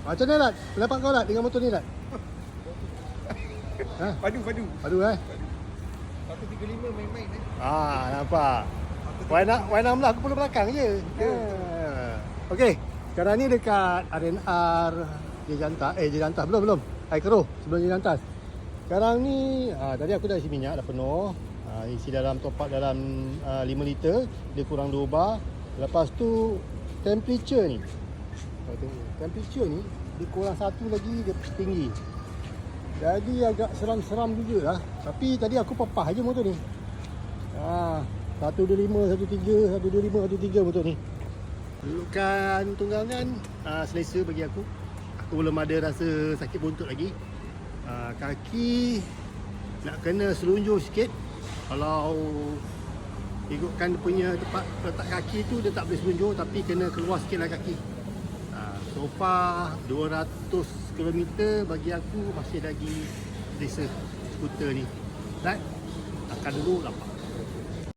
Macam mana, Lat? Pendapat kau, Lat, dengan motor ni, Lat? Ha? Padu. Padu, eh? 135 main-main Nampak. Y6 lah, aku perlu belakang je. Okey, sekarang ni dekat RNR Jejantas. Belum. Air Keruh sebelum Jejantas. Sekarang ni, tadi aku dah isi minyak, dah penuh. Isi dalam top up dalam 5 liter. Dia kurang 2 bar. Lepas tu, temperature ni. Temperature ni, dia kurang satu lagi, dia tinggi. Jadi agak seram-seram juga lah. Tapi tadi aku papah je motor ni. 125, 125 motor ni. Dudukan tunggangan selesa bagi aku. Aku belum ada rasa sakit buntut lagi. Kaki nak kena selunjur sikit. Kalau ikutkan dia punya tempat letak kaki tu, dia tak boleh selunjur, tapi kena keluar sikit lah kaki. So far 200 km bagi aku masih lagi selesa skuter ni. Akan dulu lapar.